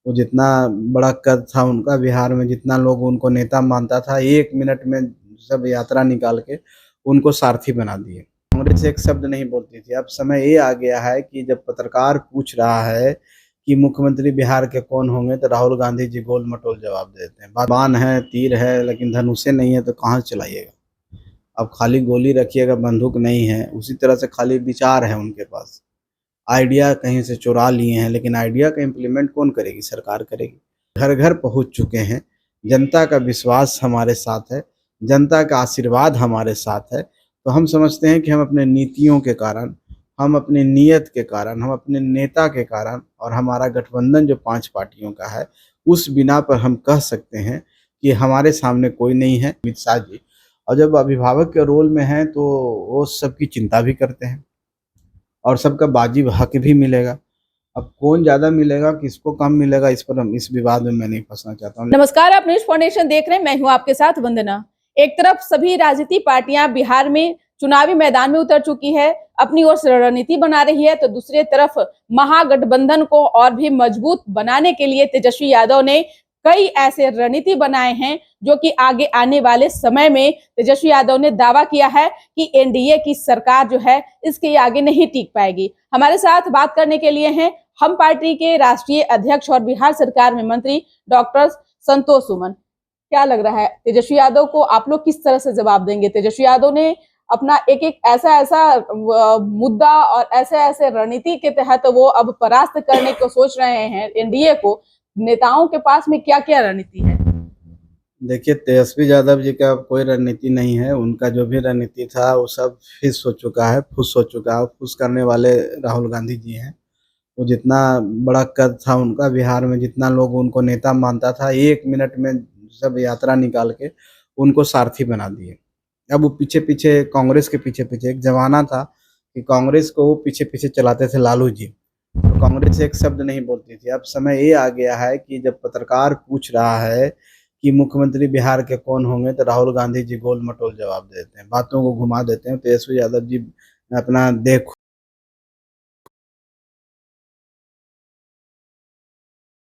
वो जितना बड़ा कद था उनका बिहार में, जितना लोग उनको नेता मानता था, 1 मिनट में सब यात्रा निकाल के उनको सारथी बना दिए। कांग्रेस एक शब्द नहीं बोलती थी। अब समय ये आ गया है कि जब पत्रकार पूछ रहा है कि मुख्यमंत्री बिहार के कौन होंगे, तो राहुल गांधी जी गोल मटोल जवाब देते हैं। बाण है, तीर है, लेकिन धनुषे नहीं है तो कहाँ चलाइएगा। अब खाली गोली रखिएगा, बंदूक नहीं है। उसी तरह से खाली विचार है उनके पास, आइडिया कहीं से चुरा लिए हैं, लेकिन आइडिया का इम्प्लीमेंट कौन करेगी? सरकार करेगी। घर घर पहुंच चुके हैं। जनता का विश्वास हमारे साथ है, जनता का आशीर्वाद हमारे साथ है। तो हम समझते हैं कि हम अपने नीतियों के कारण, हम अपनी नीयत के कारण, हम अपने नेता के कारण, और हमारा गठबंधन जो 5 पार्टियों का है, उस बिना पर हम कह सकते हैं कि हमारे सामने कोई नहीं है। अमित शाह जी, और जब अभिभावक के रोल में हैं तो वो सबकी चिंता भी करते हैं और सबका वाजिब हक भी मिलेगा। अब कौन ज़्यादा मिलेगा, किसको कम मिलेगा, इस पर हम इस विवाद में मैं नहीं फंसना चाहता हूँ। नमस्कार, आप न्यूज फाउंडेशन देख रहे हैं। मैं हूं आपके साथ वंदना। एक तरफ सभी राजनीतिक पार्टियां बिहार में चुनावी मैदान में उतर चुकी है, अपनी ओर से रणनीति बना रही है, तो दूसरी तरफ महागठबंधन को और भी मजबूत बनाने के लिए तेजस्वी यादव ने कई ऐसे रणनीति बनाए हैं जो कि आगे आने वाले समय में तेजस्वी यादव ने दावा किया है कि एनडीए की सरकार जो है इसके आगे नहीं टिक पाएगी। हमारे साथ बात करने के लिए हैं हम पार्टी के राष्ट्रीय अध्यक्ष और बिहार सरकार में मंत्री डॉक्टर संतोष सुमन। क्या लग रहा है तेजस्वी यादव को आप लोग किस तरह से जवाब देंगे? तेजस्वी यादव ने अपना एक एक ऐसा मुद्दा और ऐसे ऐसे रणनीति के तहत वो अब परास्त करने को सोच रहे हैं एनडीए को। नेताओं के पास में क्या क्या रणनीति है? देखिए, तेजस्वी यादव जी का कोई रणनीति नहीं है। उनका जो भी रणनीति था वो सब फिस हो चुका है, फुस हो चुका है। फुस करने वाले राहुल गांधी जी हैं। वो जितना बड़ा कद था उनका बिहार में, जितना लोग उनको नेता मानता था, 1 मिनट में सब यात्रा निकाल के उनको सारथी बना दिए। अब वो पीछे पीछे, कांग्रेस के पीछे पीछे, एक जमाना था कि कांग्रेस को वो पीछे पीछे चलाते थे लालू जी, तो कांग्रेस एक शब्द नहीं बोलती थी। अब समय ये आ गया है कि जब पत्रकार पूछ रहा है कि मुख्यमंत्री बिहार के कौन होंगे, तो राहुल गांधी जी गोल मटोल जवाब देते हैं, बातों को घुमा देते हैं। तेजस्वी यादव जी अपना देख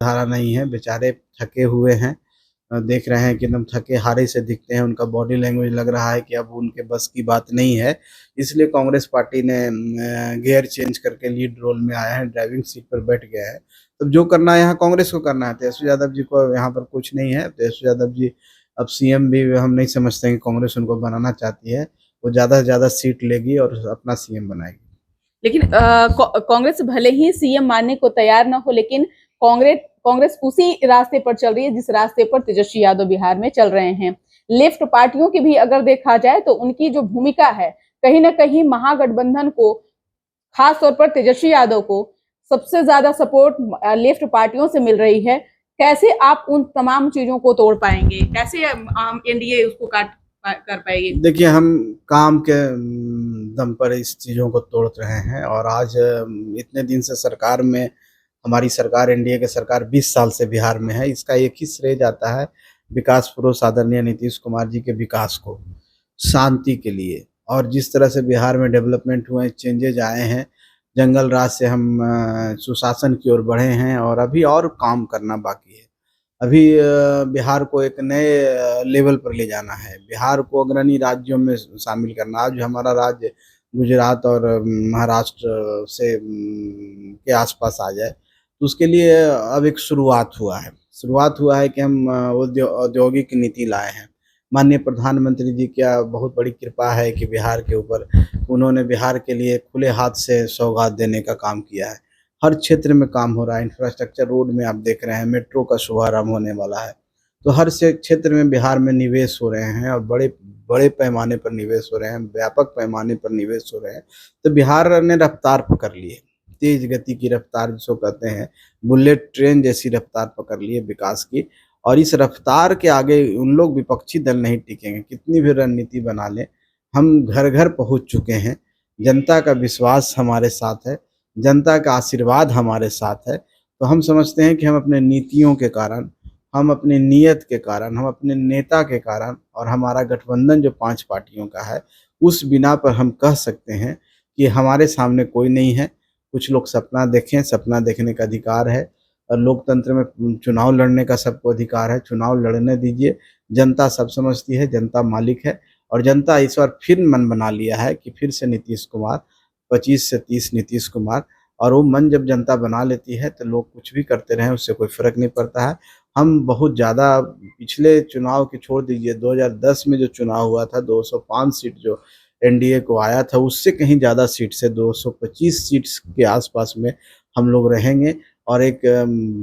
धारा नहीं है, बेचारे थके हुए हैं। देख रहे हैं कि एकदम थके हारे से दिखते हैं। उनका बॉडी लैंग्वेज लग रहा है कि अब उनके बस की बात नहीं है। इसलिए कांग्रेस पार्टी ने गियर चेंज करके लीड रोल में आया है, ड्राइविंग सीट पर बैठ गया है। तो जो करना है यहाँ कांग्रेस को करना है, तेजस्वी यादव जी को यहाँ पर कुछ नहीं है। तेजस्वी यादव जी अब सीएम भी हम नहीं समझते हैं कि कांग्रेस उनको बनाना चाहती है। वो ज़्यादा से ज़्यादा सीट लेगी और अपना सीएम बनाएगी। लेकिन कांग्रेस भले ही सीएम मानने को तैयार ना हो, लेकिन कांग्रेस उसी रास्ते पर चल रही है जिस रास्ते पर तेजस्वी यादव बिहार में चल रहे हैं। लेफ्ट पार्टियों की भी अगर देखा जाए तो उनकी जो भूमिका है, कहीं ना कहीं महागठबंधन को, खास तौर पर तेजस्वी यादव को सबसे ज्यादा सपोर्ट लेफ्ट पार्टियों से मिल रही है। कैसे आप उन तमाम चीजों को तोड़ पाएंगे? कैसे एनडीए उसको कर पाएगी? देखिए, हम काम के दम पर इस चीज़ों को तोड़ रहे हैं, और आज इतने दिन से सरकार में, हमारी सरकार, एनडीए की सरकार 20 साल से बिहार में है। इसका एक ही श्रेय जाता है विकास पुरुष आदरणीय नीतीश कुमार जी के विकास को, शांति के लिए। और जिस तरह से बिहार में डेवलपमेंट हुए, चेंजेज आए हैं, जंगल राज से हम सुशासन की ओर बढ़े हैं, और अभी और काम करना बाकी है। अभी बिहार को एक नए लेवल पर ले जाना है, बिहार को अग्रणी राज्यों में शामिल करना। आज हमारा राज्य गुजरात और महाराष्ट्र से के आसपास आ जाए, तो उसके लिए अब एक शुरुआत हुआ है कि हम औद्योगिक नीति लाए हैं। माननीय प्रधानमंत्री जी क्या बहुत बड़ी कृपा है कि बिहार के ऊपर, उन्होंने बिहार के लिए खुले हाथ से सौगात देने का काम किया है। हर क्षेत्र में काम हो रहा है। इंफ्रास्ट्रक्चर रोड में आप देख रहे हैं, मेट्रो का शुभारंभ होने वाला है। तो हर से क्षेत्र में बिहार में निवेश हो रहे हैं, और बड़े बड़े पैमाने पर निवेश हो रहे हैं, व्यापक पैमाने पर निवेश हो रहे हैं। तो बिहार ने रफ्तार पकड़ ली है, तेज गति की रफ्तार जिसको कहते हैं, बुलेट ट्रेन जैसी रफ्तार पकड़ ली है विकास की। और इस रफ्तार के आगे उन लोग विपक्षी दल नहीं टिकेंगे, कितनी भी रणनीति बना लें। हम घर घर पहुंच चुके हैं। जनता का विश्वास हमारे साथ है, जनता का आशीर्वाद हमारे साथ है। तो हम समझते हैं कि हम अपने नीतियों के कारण, हम अपनी नीयत के कारण, हम अपने नेता के कारण, और हमारा गठबंधन जो 5 पार्टियों का है, उस बिना पर हम कह सकते हैं कि हमारे सामने कोई नहीं है। कुछ लोग सपना देखें, सपना देखने का अधिकार है। और लोकतंत्र में चुनाव लड़ने का सबको अधिकार है, चुनाव लड़ने दीजिए। जनता सब समझती है, जनता मालिक है और जनता इस बार फिर मन बना लिया है कि फिर से नीतीश कुमार, 25 से 30 नीतीश कुमार। और वो मन जब जनता बना लेती है तो लोग कुछ भी करते रहें उससे कोई फ़र्क नहीं पड़ता है। हम बहुत ज़्यादा पिछले चुनाव की छोड़ दीजिए, 2010 में जो चुनाव हुआ था 205 सीट जो एनडीए को आया था, उससे कहीं ज़्यादा सीट से 225 सीट्स के आसपास में हम लोग रहेंगे और एक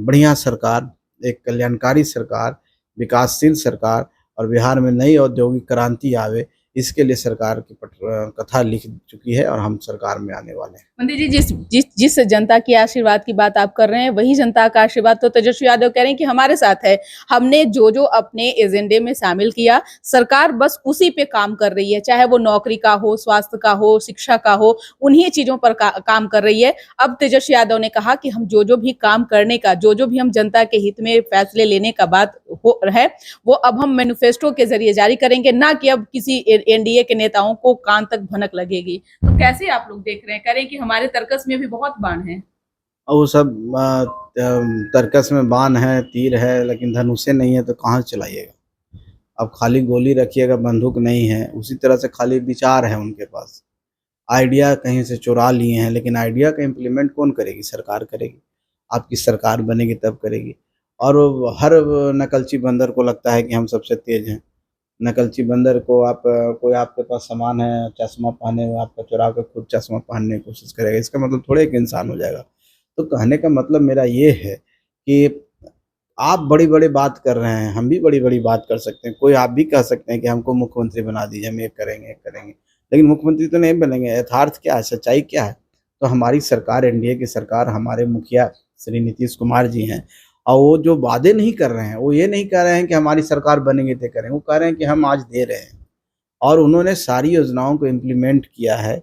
बढ़िया सरकार, एक कल्याणकारी सरकार, विकासशील सरकार और बिहार में नई औद्योगिक क्रांति आवे, इसके लिए सरकार की कथा लिख चुकी है और हम सरकार में आने वाले हैं। मंत्री जी, जिस जनता की आशीर्वाद की बात आप कर रहे हैं, वही जनता का आशीर्वाद तो तेजस्वी यादव कह रहे हैं कि हमारे साथ है। हमने जो जो अपने एजेंडे में शामिल किया, सरकार बस उसी पे काम कर रही है, चाहे वो नौकरी का हो, स्वास्थ्य का हो, शिक्षा का हो, उन्हीं चीजों पर काम कर रही है। अब तेजस्वी यादव ने कहा कि हम जो भी काम करने का, जो भी हम जनता के हित में फैसले लेने का बात हो है, वो अब हम मैनिफेस्टो के जरिए जारी करेंगे, ना कि अब किसी एनडीए के नेताओं को कान तक भनक लगेगी। तो कैसे आप लोग देख रहे हैं? करें कि हमारे तर्कस में भी बहुत बाण है। और वो सब तर्कस में बाण है, तीर है, लेकिन धनुषे नहीं है तो कहाँ से चलाइएगा। अब खाली गोली रखिएगा, बंदूक नहीं है। उसी तरह से खाली विचार है उनके पास, आइडिया कहीं से चुरा लिए हैं, लेकिन आइडिया का इम्प्लीमेंट कौन करेगी? सरकार करेगी। आपकी सरकार बनेगी तब करेगी। और वो हर नकलची बंदर को लगता है कि हम सबसे तेज हैं। नकलची बंदर को आप कोई आपके पास सामान है, चश्मा पहने हुए, आपका चुरा के खुद चश्मा पहनने की कोशिश करेगा, इसका मतलब थोड़े एक इंसान हो जाएगा। तो कहने का मतलब मेरा ये है कि आप बड़ी-बड़ी बात कर रहे हैं, हम भी बड़ी-बड़ी बात कर सकते हैं। कोई आप भी कह सकते हैं कि हमको मुख्यमंत्री बना दीजिए, हम ये करेंगे, ये करेंगे। लेकिन मुख्यमंत्री तो नहीं बनेंगे। यथार्थ क्या है, सच्चाई क्या है? तो हमारी सरकार, एनडीए की सरकार, हमारे मुखिया श्री नीतीश कुमार जी हैं और वो जो वादे नहीं कर रहे हैं, वो ये नहीं कह रहे हैं कि हमारी सरकार बनेगी तो करेंगे। वो कह रहे हैं कि हम आज दे रहे हैं और उन्होंने सारी योजनाओं को इम्प्लीमेंट किया है,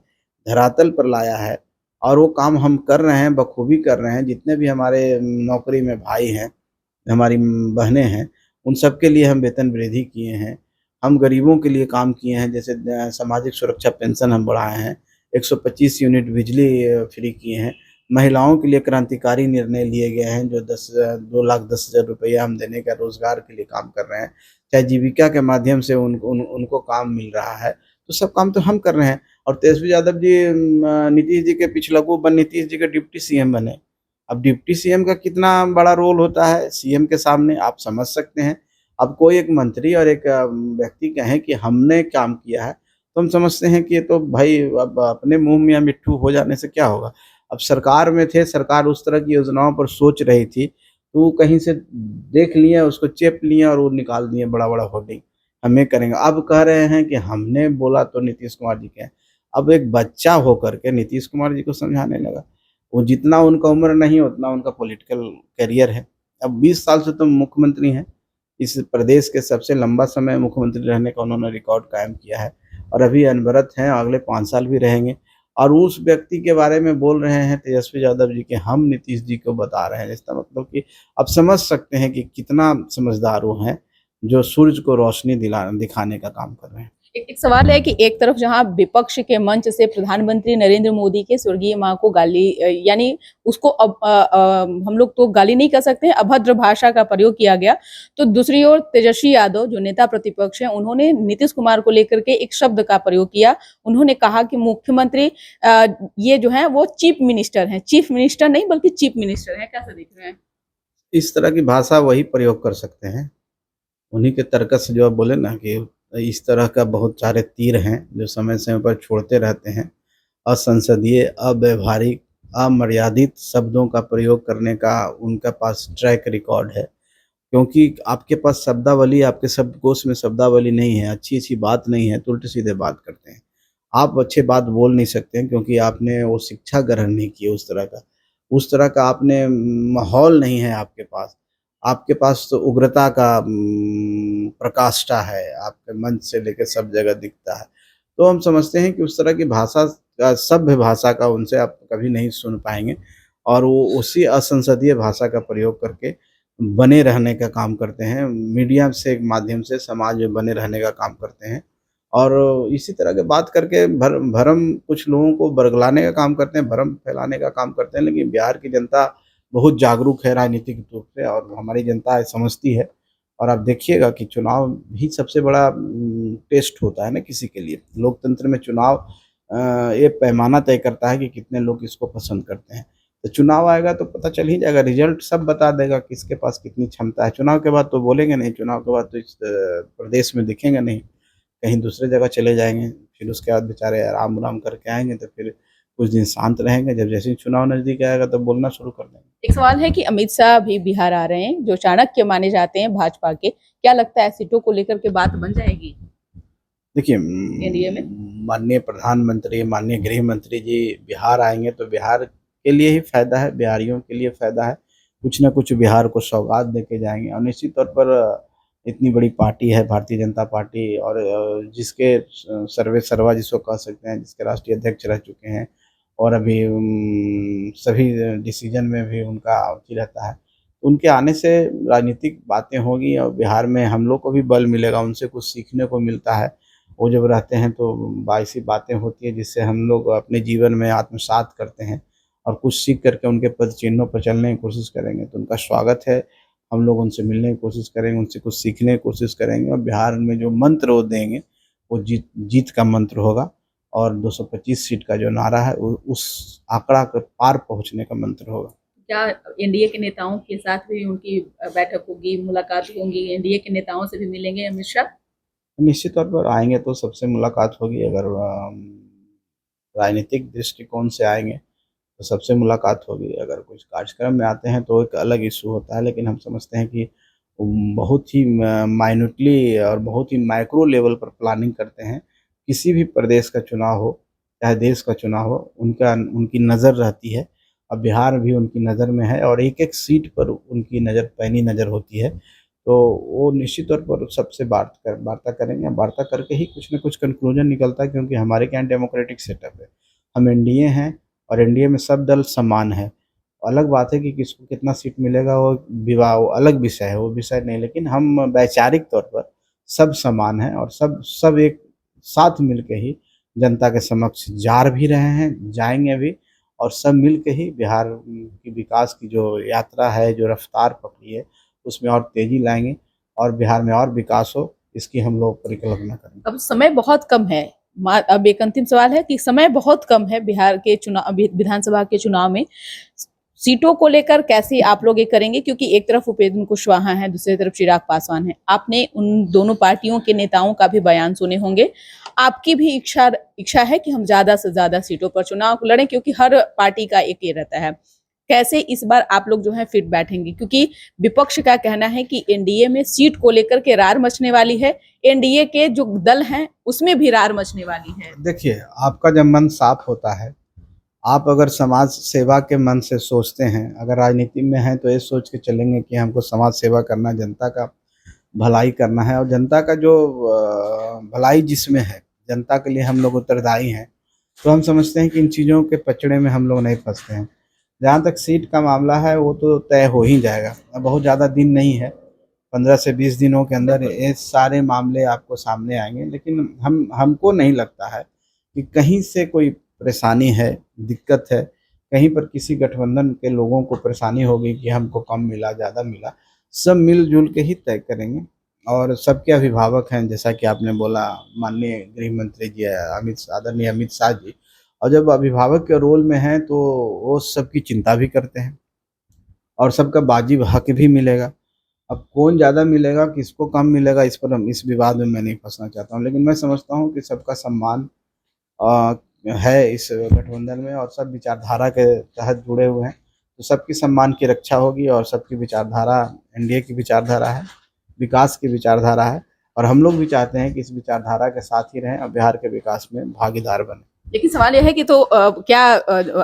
धरातल पर लाया है और वो काम हम कर रहे हैं, बखूबी कर रहे हैं। जितने भी हमारे नौकरी में भाई हैं, हमारी बहनें हैं, उन सब के लिए हम वेतन वृद्धि किए हैं। हम गरीबों के लिए काम किए हैं, जैसे सामाजिक सुरक्षा पेंशन हम बढ़ाए हैं, 125 यूनिट बिजली फ्री किए हैं। महिलाओं के लिए क्रांतिकारी निर्णय लिए गए हैं, जो 2,10,000 रुपया हम देने का रोज़गार के लिए काम कर रहे हैं। चाहे जीविका के माध्यम से उनको काम मिल रहा है, तो सब काम तो हम कर रहे हैं। और तेजस्वी यादव जी नीतीश जी के पिछलग्गू नीतीश जी के डिप्टी सीएम बने। अब डिप्टी सीएम का कितना बड़ा रोल होता है सीएम के सामने, आप समझ सकते हैं। अब कोई एक मंत्री और एक व्यक्ति कहें कि हमने काम किया है, तो हम समझते हैं कि ये तो भाई अब अपने मुँह मियाँ मिट्ठू हो जाने से क्या होगा। अब सरकार में थे, सरकार उस तरह की योजनाओं पर सोच रही थी, तो वो कहीं से देख लिए, उसको चेप लिए और वो निकाल दिए बड़ा-बड़ा होर्डिंग, हम ये करेंगे। अब कह रहे हैं कि हमने बोला तो नीतीश कुमार जी के हैं। अब एक बच्चा होकर के नीतीश कुमार जी को समझाने लगा। वो जितना उनका उम्र नहीं उतना उनका पॉलिटिकल करियर है। अब 20 साल से तो मुख्यमंत्री हैं। इस प्रदेश के सबसे लंबा समय मुख्यमंत्री रहने का उन्होंने रिकॉर्ड कायम किया है और अभी अनवरत हैं, अगले 5 साल भी रहेंगे। और उस व्यक्ति के बारे में बोल रहे हैं तेजस्वी यादव जी कि हम नीतीश जी को बता रहे हैं। इसका मतलब कि आप समझ सकते हैं कि कितना समझदार वो हैं, जो सूरज को रोशनी दिखाने का काम कर रहे हैं। एक सवाल है कि एक तरफ जहां विपक्ष के मंच से प्रधानमंत्री नरेंद्र मोदी के स्वर्गीय मां को गाली, यानी उसको अब हम लोग तो गाली नहीं कर सकते हैं, अभद्र भाषा का प्रयोग किया गया, तो दूसरी ओर तेजस्वी यादव जो नेता प्रतिपक्ष हैं, उन्होंने नीतीश कुमार को लेकर के एक शब्द का प्रयोग किया। उन्होंने कहा कि मुख्यमंत्री ये जो है वो चीफ मिनिस्टर हैं, चीफ मिनिस्टर नहीं बल्कि चीफ मिनिस्टर है। कैसे देख रहे हैं? इस तरह की भाषा वही प्रयोग कर सकते हैं। उन्हीं के तर्कस जो आप बोले ना कि इस तरह का बहुत सारे तीर हैं जो समय-समय पर छोड़ते रहते हैं। असंसदीय, अव्यावहारिक, अमर्यादित शब्दों का प्रयोग करने का उनके पास ट्रैक रिकॉर्ड है। क्योंकि आपके पास शब्दावली, आपके शब्दकोश में शब्दावली नहीं है, अच्छी-अच्छी बात नहीं है, तो उल्टे-सीधे बात करते हैं। आप अच्छे बात बोल नहीं सकते हैं क्योंकि आपने वो शिक्षा ग्रहण नहीं की है उस तरह का। उस तरह का आपने माहौल नहीं है आपके पास। आपके पास तो उग्रता का प्रकाष्ठा है, आपके मंच से लेके सब जगह दिखता है। तो हम समझते हैं कि उस तरह की भाषा का, सभ्य भाषा का उनसे आप कभी नहीं सुन पाएँगे और वो उसी असंसदीय भाषा का प्रयोग करके बने रहने का काम करते हैं। मीडिया से माध्यम से समाज में बने रहने का काम करते हैं और इसी तरह की बात करके भरम कुछ लोगों को बरगलाने का काम करते हैं, भ्रम फैलाने का काम करते हैं। लेकिन बिहार की जनता बहुत जागरूक है राजनीतिक रूप से, और हमारी जनता समझती है। और आप देखिएगा कि चुनाव भी सबसे बड़ा टेस्ट होता है ना किसी के लिए। लोकतंत्र में चुनाव ये पैमाना तय करता है कि कितने लोग इसको पसंद करते हैं। तो चुनाव आएगा तो पता चल ही जाएगा, रिजल्ट सब बता देगा किसके पास कितनी क्षमता है। चुनाव के बाद तो बोलेंगे नहीं, चुनाव के बाद तो इस प्रदेश में दिखेंगे नहीं, कहीं दूसरे जगह चले जाएंगे। फिर उसके बाद बेचारे आराम उराम करके आएंगे, तो फिर कुछ दिन शांत रहेंगे। जब जैसे ही चुनाव नजदीक आएगा तब बोलना शुरू कर देंगे। एक सवाल है कि अमित शाह भी बिहार आ रहे हैं, जो चाणक्य माने जाते हैं भाजपा के, क्या लगता है सीटों को लेकर के बात बन जाएगी देखिए, एनडीए में? माननीय प्रधानमंत्री, माननीय गृह मंत्री जी बिहार आएंगे तो बिहार के लिए ही फायदा है, बिहारियों के लिए फायदा है। कुछ ना कुछ बिहार को सौगात देके जाएंगे। और निश्चित तौर पर इतनी बड़ी पार्टी है भारतीय जनता पार्टी, और जिसके सर्वे सर्वा जिसको कह सकते हैं, जिसके राष्ट्रीय अध्यक्ष रह चुके हैं, और अभी सभी डिसीजन में भी उनका अथी रहता है। तो उनके आने से राजनीतिक बातें होगी, और बिहार में हम लोग को भी बल मिलेगा, उनसे कुछ सीखने को मिलता है। वो जब रहते हैं तो ऐसी बातें होती है जिससे हम लोग अपने जीवन में आत्मसात करते हैं, और कुछ सीख करके उनके पद चिन्हों पर चलने की कोशिश करेंगे। तो उनका स्वागत है, हम लोग उनसे मिलने की कोशिश करेंगे, उनसे कुछ सीखने की कोशिश करेंगे। और बिहार में जो मंत्र वो देंगे वो जीत जीत का मंत्र होगा, और 225 सीट का जो नारा है उस आंकड़ा के पार पहुंचने का मंत्र होगा। क्या एनडीए के नेताओं के साथ भी उनकी बैठक होगी, मुलाकात होंगी, एनडीए के नेताओं से भी मिलेंगे अमित शाह? निश्चित तौर पर आएंगे तो सबसे मुलाकात होगी। अगर राजनीतिक दृष्टिकोण से आएंगे तो सबसे मुलाकात होगी। अगर कुछ कार्यक्रम में आते हैं तो एक अलग इशू होता है, लेकिन हम समझते हैं कि बहुत ही माइन्यूटली और बहुत ही माइक्रो लेवल पर प्लानिंग करते हैं। किसी भी प्रदेश का चुनाव हो, चाहे देश का चुनाव हो, उनकी नज़र रहती है। अब बिहार भी उनकी नज़र में है, और एक एक सीट पर उनकी नज़र पैनी नज़र होती है। तो वो निश्चित तौर पर सबसे वार्ता करेंगे। वार्ता करके ही कुछ न कुछ कंक्लूजन निकलता है, क्योंकि हमारे क्या डेमोक्रेटिक सेटअप है, हम एनडीए हैं, और एनडीए में सब दल समान है। अलग बात है कि किसको कितना सीट मिलेगा, वो विवाह वो अलग विषय है, वो विषय नहीं। लेकिन हम वैचारिक तौर पर सब समान हैं, और सब एक साथ मिल के ही जनता के समक्ष जा भी रहे हैं, जाएंगे भी। और सब मिल के ही बिहार की विकास की जो यात्रा है, जो रफ्तार पकड़ी है, उसमें और तेज़ी लाएंगे, और बिहार में और विकास हो, इसकी हम लोग परिकल्पना करेंगे। अब समय बहुत कम है। अब एक अंतिम सवाल है कि समय बहुत कम है बिहार के चुनाव, विधानसभा के चुनाव में सीटों को लेकर कैसे आप लोग ये करेंगे? क्योंकि एक तरफ उपेंद्र कुशवाहा है, दूसरी तरफ चिराग पासवान है। आपने उन दोनों पार्टियों के नेताओं का भी बयान सुने होंगे। आपकी भी इच्छा है कि हम ज्यादा से ज्यादा सीटों पर चुनाव लड़ें, क्योंकि हर पार्टी का एक ये रहता है। कैसे इस बार आप लोग जो है फिट बैठेंगे? क्योंकि विपक्ष का कहना है कि एनडीए में सीट को लेकर के रार मचने वाली है, एनडीए के जो दल हैं उसमें भी रार मचने वाली है। देखिए, आपका जब मन साफ होता है, आप अगर समाज सेवा के मन से सोचते हैं, अगर राजनीति में हैं तो ये सोच के चलेंगे कि हमको समाज सेवा करना, जनता का भलाई करना है, और जनता का जो भलाई जिसमें है, जनता के लिए हम लोग उत्तरदायी हैं। तो हम समझते हैं कि इन चीज़ों के पचड़े में हम लोग नहीं फंसते हैं। जहाँ तक सीट का मामला है, वो तो तय हो ही जाएगा। अब बहुत ज़्यादा दिन नहीं है, 15 से 20 दिनों के अंदर ये सारे मामले आपको सामने आएंगे। लेकिन हमको नहीं लगता है कि कहीं से कोई परेशानी है, दिक्कत है, कहीं पर किसी गठबंधन के लोगों को परेशानी होगी कि हमको कम मिला, ज़्यादा मिला। सब मिलजुल के ही तय करेंगे, और सबके अभिभावक हैं, जैसा कि आपने बोला, माननीय गृह मंत्री जी आदरणीय अमित शाह जी। और जब अभिभावक के रोल में हैं तो वो सबकी चिंता भी करते हैं, और सबका वाजिब हक भी मिलेगा। अब कौन ज़्यादा मिलेगा, किसको कम मिलेगा, इस पर इस विवाद में मैं नहीं फंसना चाहता हूँ। लेकिन मैं समझता हूँ कि सबका सम्मान अ, है इस गठबंधन में, और सब विचारधारा के तहत जुड़े हुए हैं। तो सबकी सम्मान की रक्षा होगी, और सबकी विचारधारा एनडीए की विचारधारा है, विकास की विचारधारा है। और हम लोग भी चाहते हैं कि इस विचारधारा के साथ ही रहें, और बिहार के विकास में भागीदार बने। लेकिन सवाल यह है कि तो क्या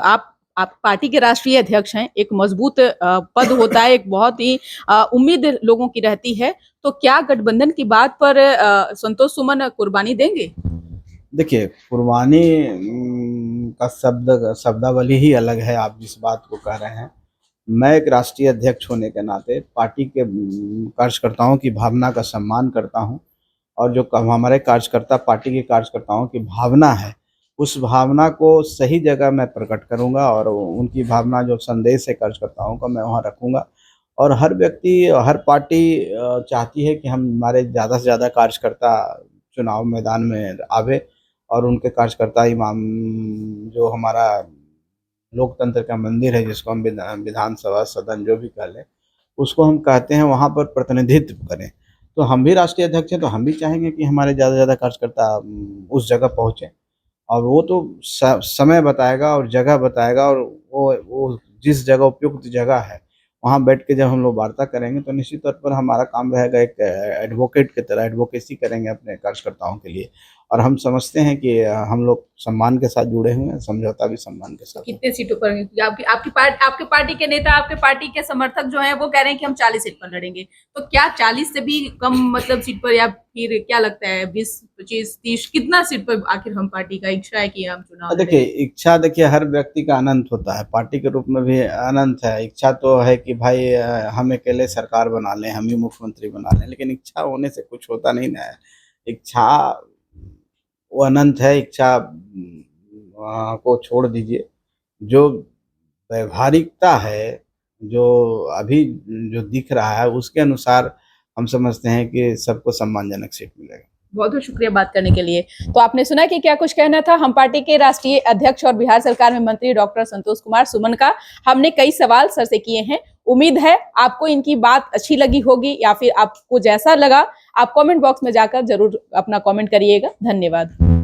आप पार्टी के राष्ट्रीय अध्यक्ष हैं, एक मजबूत पद होता है, एक बहुत ही उम्मीद लोगों की रहती है, तो क्या गठबंधन की बात पर संतोष सुमन कुर्बानी देंगे? देखिए, कुर्बानी का शब्दावली ही अलग है, आप जिस बात को कह रहे हैं। मैं एक राष्ट्रीय अध्यक्ष होने के नाते पार्टी के कार्यकर्ताओं की भावना का सम्मान करता हूं, और जो हमारे कार्यकर्ता, पार्टी के कार्यकर्ताओं की भावना है उस भावना को सही जगह मैं प्रकट करूँगा और उनकी भावना जो संदेश है कार्यकर्ताओं का मैं वहाँ रखूँगा। और हर व्यक्ति, हर पार्टी चाहती है कि हमारे ज़्यादा से ज़्यादा कार्यकर्ता चुनाव मैदान में आवे और उनके कार्यकर्ता इमाम जो हमारा लोकतंत्र का मंदिर है, जिसको हम विधानसभा सदन जो भी कह लें, उसको हम कहते हैं, वहाँ पर प्रतिनिधित्व करें। तो हम भी राष्ट्रीय अध्यक्ष हैं, तो हम भी चाहेंगे कि हमारे ज़्यादा से ज़्यादा कार्यकर्ता उस जगह पहुँचे। और वो तो समय बताएगा और जगह बताएगा, और वो जिस जगह उपयुक्त जगह है, वहाँ बैठ के जब हम लोग वार्ता करेंगे तो निश्चित तौर पर हमारा काम रहेगा एक एडवोकेट की तरह एडवोकेसी करेंगे अपने कार्यकर्ताओं के लिए। और हम समझते हैं कि हम लोग सम्मान के साथ जुड़े हुए हैं, समझौता भी सम्मान के साथ। कितने सीटों पर आपके पार्टी के नेता, आपके पार्टी के समर्थक जो हैं वो कह रहे हैं कि हम 40 सीट पर लड़ेंगे, तो क्या 40 से भी कम मतलब सीट पर, या फिर क्या लगता है 20, 25, 30 कितना सीट पर आखिर हम पार्टी का इच्छा है कि हम चुनाव देखिए, लड़ेंगे? इच्छा देखिए हर व्यक्ति का अनंत होता है, पार्टी के रूप में भी अनंत है। इच्छा तो है कि भाई हम अकेले सरकार बना लें, हम ही मुख्यमंत्री बना लें, लेकिन इच्छा होने से कुछ होता नहीं ना है। इच्छा वो अनंत है, इच्छा को छोड़ दीजिए। जो व्यावहारिकता है, जो अभी जो दिख रहा है, उसके अनुसार हम समझते हैं कि सबको सम्मानजनक सीट मिलेगा। बहुत बहुत शुक्रिया बात करने के लिए। तो आपने सुना कि क्या कुछ कहना था हम पार्टी के राष्ट्रीय अध्यक्ष और बिहार सरकार में मंत्री डॉक्टर संतोष कुमार सुमन का। हमने कई सवाल सर से किए हैं। उम्मीद है आपको इनकी बात अच्छी लगी होगी, या फिर आपको जैसा लगा आप कमेंट बॉक्स में जाकर जरूर अपना कमेंट करिएगा। धन्यवाद।